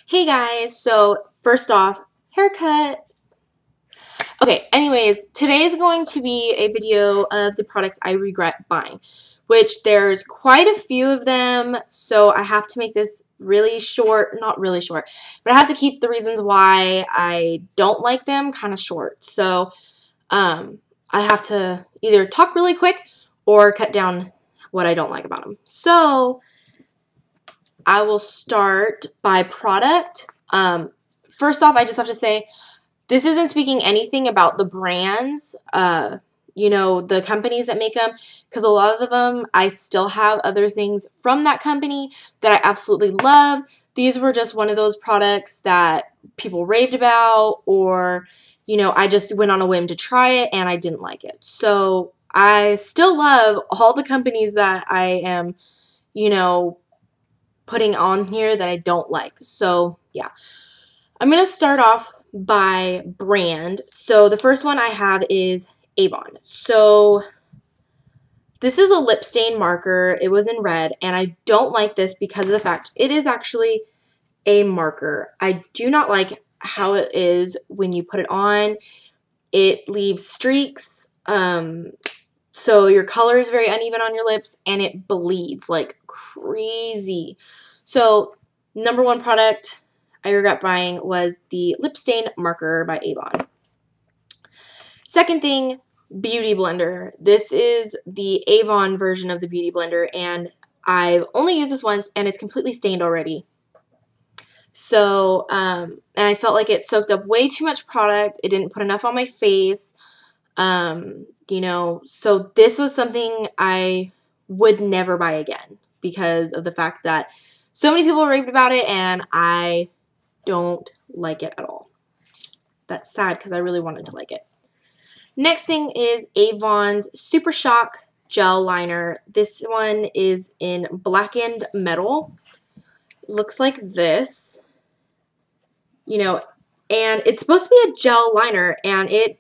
Hey guys, so first off, haircut. Okay, anyways, today is going to be a video of the products I regret buying, which there's quite a few of them, so I have to make this really short, not really short, but I have to keep the reasons why I don't like them kind of short. So, I have to either talk really quick or cut down what I don't like about them. So, I will start by product. First off, I just have to say, this isn't speaking anything about the brands, the companies that make them, because a lot of them, I still have other things from that company that I absolutely love. These were just one of those products that people raved about, or, I just went on a whim to try it and I didn't like it. So I still love all the companies that I am, putting on here that I don't like. So, yeah. I'm going to start off by brand. So the first one I have is Avon. So this is a lip stain marker. It was in red, and I don't like this because of the fact it is actually a marker. I do not like how it is when you put it on. It leaves streaks. So your color is very uneven on your lips, and it bleeds like crazy. So number one product I regret buying was the lip stain marker by Avon. Second thing, Beauty Blender. This is the Avon version of the Beauty Blender, and I've only used this once, and it's completely stained already. So, and I felt like it soaked up way too much product. It didn't put enough on my face. So this was something I would never buy again because of the fact that so many people raved about it, and I don't like it at all. That's sad because I really wanted to like it. Next thing is Avon's Super Shock Gel Liner. This one is in blackened metal. Looks like this. And it's supposed to be a gel liner, and it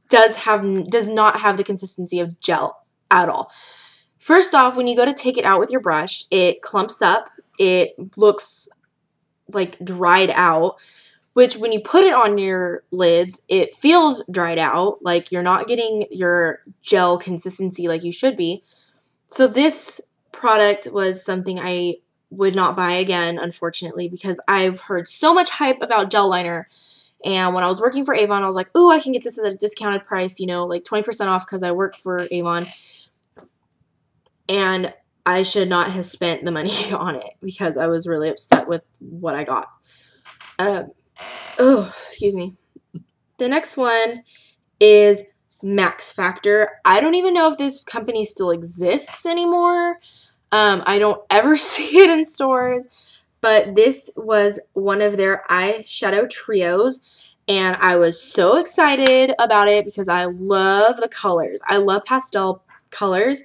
does not have the consistency of gel at all. First off, when you go to take it out with your brush, it clumps up. It looks like dried out, which when you put it on your lids, it feels dried out, like you're not getting your gel consistency like you should be. So this product was something I would not buy again, unfortunately, because I've heard so much hype about gel liner. And when I was working for Avon, I was like, ooh, I can get this at a discounted price, like 20% off because I work for Avon. And I should not have spent the money on it because I was really upset with what I got. Excuse me. The next one is Max Factor. I don't even know if this company still exists anymore. I don't ever see it in stores, but this was one of their eyeshadow trios, and I was so excited about it because I love the colors. I love pastel colors,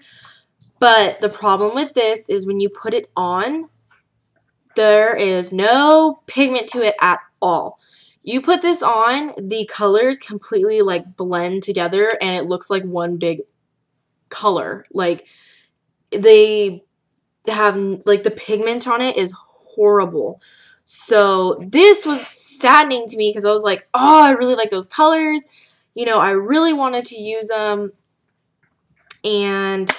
but the problem with this is when you put it on, there is no pigment to it at all. You put this on, the colors completely like blend together and it looks like one big color. Like they have like the pigment on it is horrible. So this was saddening to me because I was like, oh, I really like those colors. I really wanted to use them, and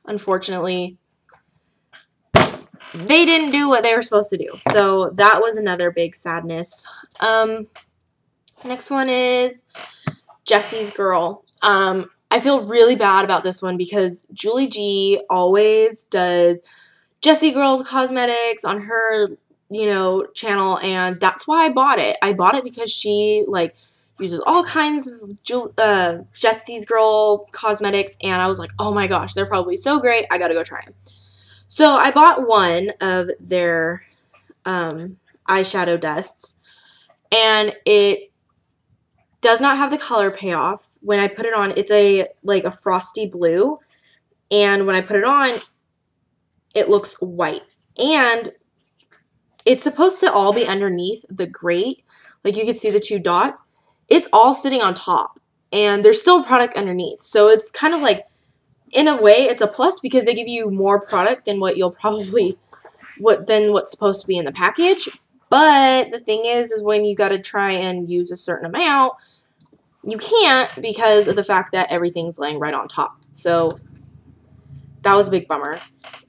unfortunately they didn't do what they were supposed to do. So that was another big sadness. Next one is Jesse's Girl. I feel really bad about this one because Julie G always does Jessie Girl's cosmetics on her, channel, and that's why I bought it. I bought it because she, uses all kinds of Jesse's Girl cosmetics, and I was like, oh my gosh, they're probably so great. I gotta go try them. So I bought one of their eyeshadow dusts, and it does not have the color payoff. When I put it on, it's a frosty blue, and when I put it on, it looks white. And it's supposed to all be underneath the grate. Like you can see the two dots. It's all sitting on top, and there's still product underneath. So it's kind of like, in a way, it's a plus because they give you more product than what you'll probably, than what's supposed to be in the package. But the thing is when you got to try and use a certain amount, you can't because of the fact that everything's laying right on top. So that was a big bummer.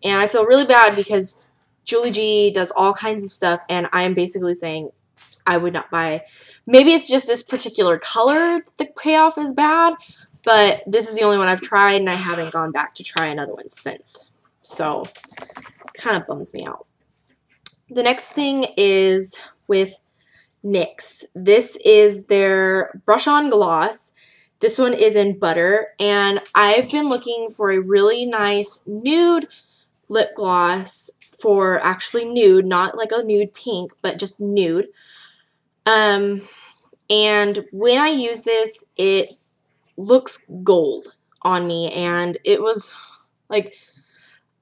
And I feel really bad because Julie G does all kinds of stuff, and I am basically saying I would not buy. Maybe it's just this particular color, the payoff is bad, but this is the only one I've tried, and I haven't gone back to try another one since. So, kind of bums me out. The next thing is with NYX. This is their Brush On Gloss. This one is in Butter, and I've been looking for a really nice nude lip gloss for actually nude, not like a nude pink, but just nude. And when I use this, it looks gold on me, and it was like,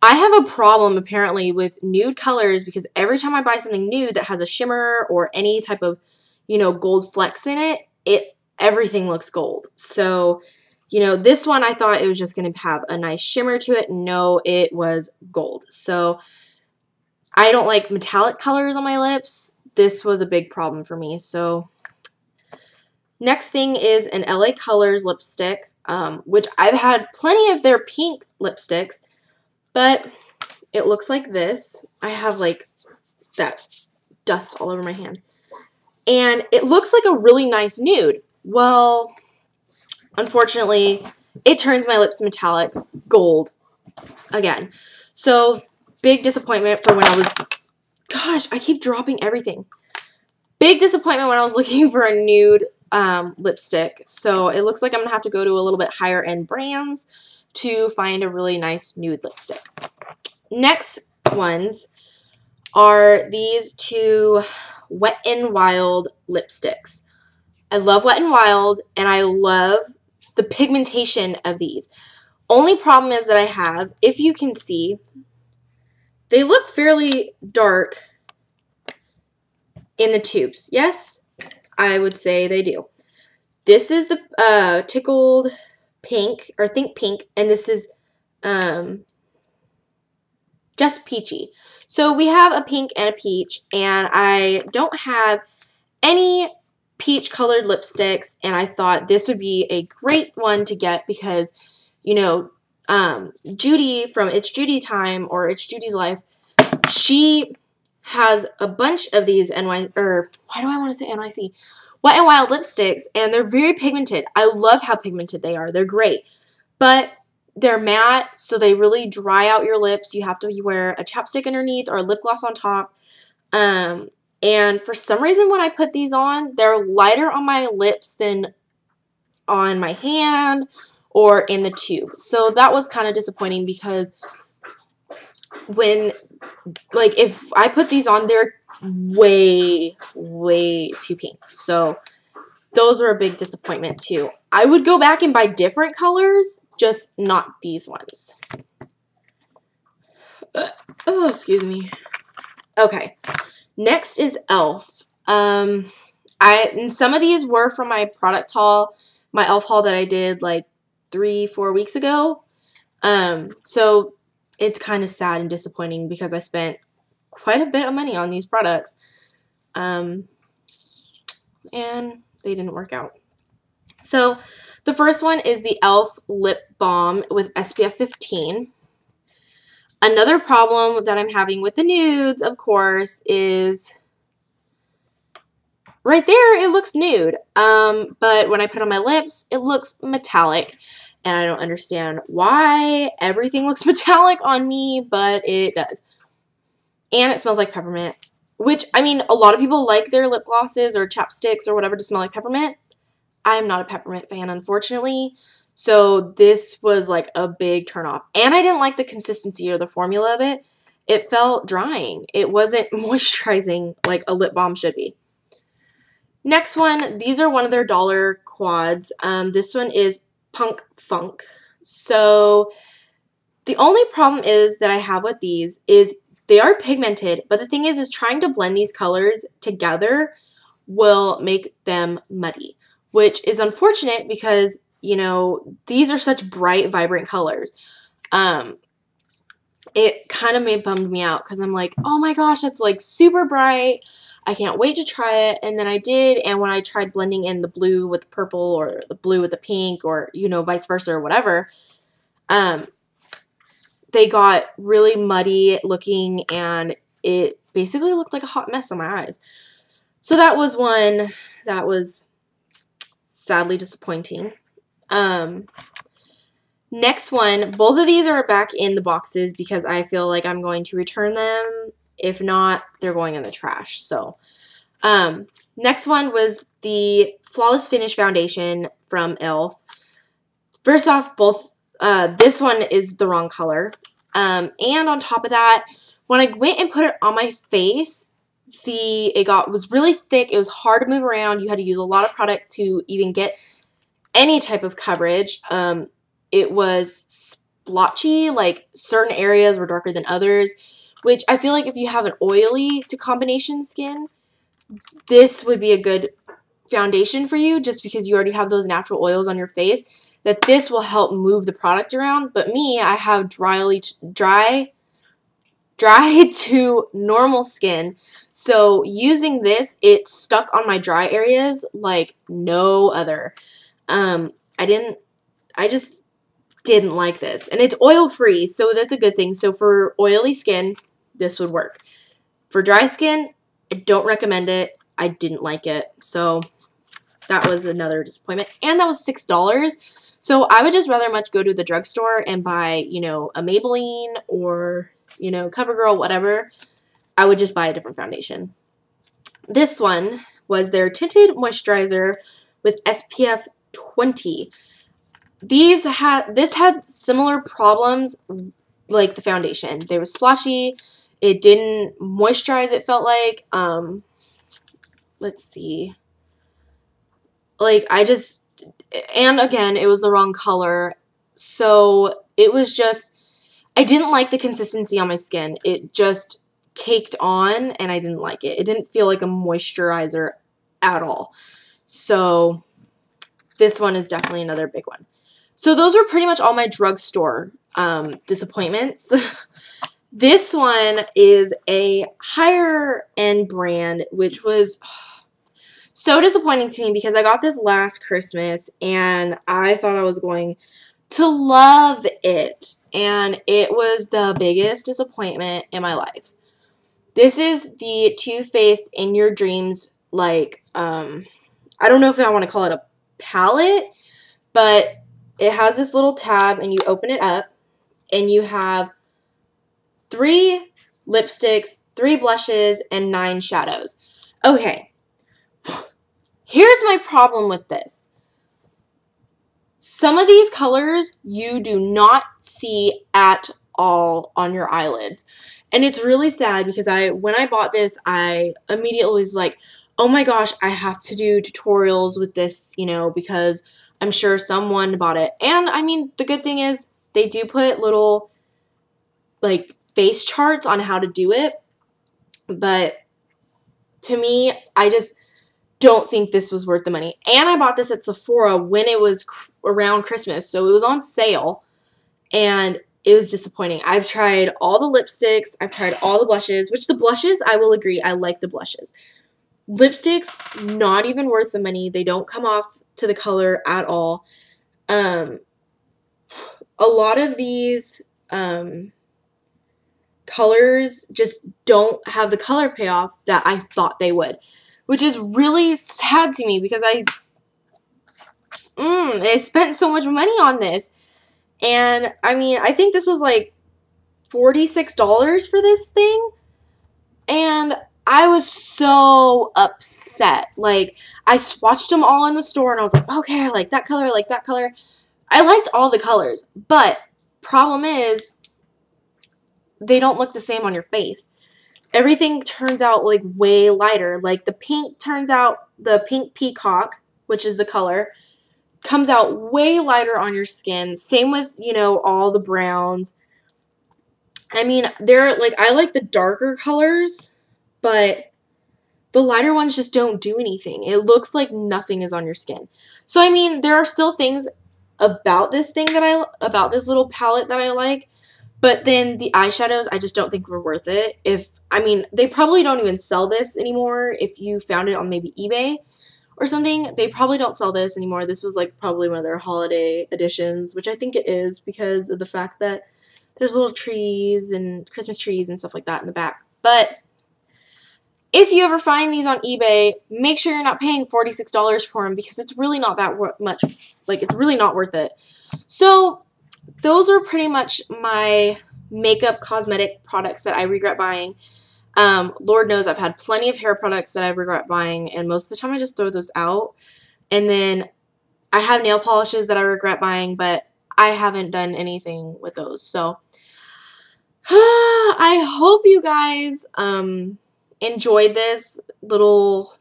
I have a problem apparently with nude colors because every time I buy something nude that has a shimmer or any type of, you know, gold flecks in it, everything looks gold. So, you know, this one I thought it was just going to have a nice shimmer to it. No, it was gold. So I don't like metallic colors on my lips. This was a big problem for me. So next thing is an LA Colors lipstick, which I've had plenty of their pink lipsticks, but it looks like this. I have like that dust all over my hand. And it looks like a really nice nude. Well, unfortunately, it turns my lips metallic gold again. So, big disappointment for when I was, gosh, I keep dropping everything. Big disappointment when I was looking for a nude lipstick. So, it looks like I'm going to have to go to a little bit higher end brands to find a really nice nude lipstick. Next ones are these two Wet n Wild lipsticks. I love Wet n Wild, and I love the pigmentation of these. Only problem is that I have, if you can see, they look fairly dark in the tubes. Yes, I would say they do. This is the Tickled Pink, or Think Pink, and this is just Peachy. So we have a pink and a peach, and I don't have any peach colored lipsticks, and I thought this would be a great one to get because, you know, Judy from It's Judy Time or It's Judy's Life, she has a bunch of these why do I want to say NYC? Wet n Wild lipsticks, and they're very pigmented. I love how pigmented they are. They're great, but they're matte, so they really dry out your lips. You have to wear a chapstick underneath or a lip gloss on top. And for some reason, when I put these on, they're lighter on my lips than on my hand or in the tube. So that was kind of disappointing because when, like, if I put these on, they're way, way too pink. So those were a big disappointment too. I would go back and buy different colors, just not these ones. Oh, excuse me. Okay. Next is e.l.f. And some of these were from my product haul, my e.l.f. haul that I did like 3-4 weeks ago. So it's kind of sad and disappointing because I spent quite a bit of money on these products. And they didn't work out. So the first one is the e.l.f. Lip Balm with SPF 15. Another problem that I'm having with the nudes, of course, is right there, it looks nude. But when I put it on my lips, it looks metallic. And I don't understand why everything looks metallic on me, but it does. And it smells like peppermint. Which, I mean, a lot of people like their lip glosses or chapsticks or whatever to smell like peppermint. I'm not a peppermint fan, unfortunately. So this was like a big turnoff. And I didn't like the consistency or the formula of it. It felt drying. It wasn't moisturizing like a lip balm should be. Next one, these are one of their dollar quads. This one is Punk Funk. So the only problem is that I have with these is they are pigmented, but the thing is trying to blend these colors together will make them muddy, which is unfortunate because, you know, these are such bright, vibrant colors. It kind of bummed me out because I'm like, oh my gosh, it's like super bright. I can't wait to try it. And then I did, and when I tried blending in the blue with the purple or the blue with the pink or, you know, vice versa or whatever, they got really muddy looking, and it basically looked like a hot mess on my eyes. So that was one that was sadly disappointing. Next one, both of these are back in the boxes because I feel like I'm going to return them. If not, they're going in the trash. So, next one was the Flawless Finish Foundation from e.l.f. First off, this one is the wrong color. And on top of that, when I went and put it on my face, it was really thick. It was hard to move around. You had to use a lot of product to even get any type of coverage. It was splotchy, like certain areas were darker than others, which I feel like if you have an oily to combination skin, this would be a good foundation for you just because you already have those natural oils on your face, that this will help move the product around. But me, I have dry to normal skin, so using this, it stuck on my dry areas like no other. I just didn't like this. And it's oil free, so that's a good thing. So for oily skin, this would work. For dry skin, I don't recommend it. I didn't like it. So that was another disappointment. And that was $6. So I would just rather much go to the drugstore and buy, you know, a Maybelline or, you know, CoverGirl, whatever. I would just buy a different foundation. This one was their tinted moisturizer with SPF 20. This had similar problems like the foundation. They were splotchy. It didn't moisturize, it felt like. Let's see. Like, and again, it was the wrong color. So it was just, I didn't like the consistency on my skin. It just caked on, and I didn't like it. It didn't feel like a moisturizer at all. So this one is definitely another big one. So those were pretty much all my drugstore disappointments. This one is a higher end brand, which was so disappointing to me because I got this last Christmas and I thought I was going to love it. And it was the biggest disappointment in my life. This is the Too Faced In Your Dreams, like, I don't know if I want to call it a palette, but it has this little tab, and you open it up, and you have 3 lipsticks, 3 blushes, and 9 shadows. Okay, here's my problem with this. Some of these colors you do not see at all on your eyelids. And it's really sad because when I bought this, I immediately was like, oh my gosh, I have to do tutorials with this, you know, because I'm sure someone bought it. And, I mean, the good thing is they do put little, like, face charts on how to do it. But to me, I just don't think this was worth the money. And I bought this at Sephora when it was around Christmas. So it was on sale. And it was disappointing. I've tried all the lipsticks. I've tried all the blushes. Which the blushes, I will agree, I like the blushes. Lipsticks, not even worth the money. They don't come off to the color at all. A lot of these colors just don't have the color payoff that I thought they would, which is really sad to me because I spent so much money on this. And, I mean, I think this was like $46 for this thing. And I was so upset. Like, I swatched them all in the store, and I was like, okay, I like that color, I like that color. I liked all the colors, but problem is, they don't look the same on your face. Everything turns out, like, way lighter. Like, the pink turns out, the pink peacock, which is the color, comes out way lighter on your skin. Same with, you know, all the browns. I mean, I like the darker colors, but the lighter ones just don't do anything. It looks like nothing is on your skin. So, I mean, there are still things about this little palette that I like, But then the eyeshadows, I just don't think were worth it. I mean, they probably don't even sell this anymore. If you found it on maybe eBay or something, they probably don't sell this anymore. This was like probably one of their holiday editions, which I think it is because of the fact that there's little trees and Christmas trees and stuff like that in the back. But if you ever find these on eBay, make sure you're not paying $46 for them because it's really not that much. Like, it's really not worth it. So those are pretty much my makeup cosmetic products that I regret buying. Lord knows I've had plenty of hair products that I regret buying, and most of the time I just throw those out. And then I have nail polishes that I regret buying, but I haven't done anything with those. So I hope you guys enjoyed this little,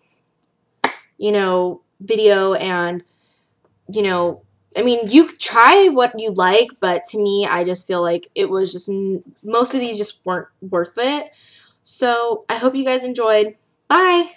video, and, I mean, you try what you like, but to me, I just feel like it was just, most of these just weren't worth it. So I hope you guys enjoyed. Bye!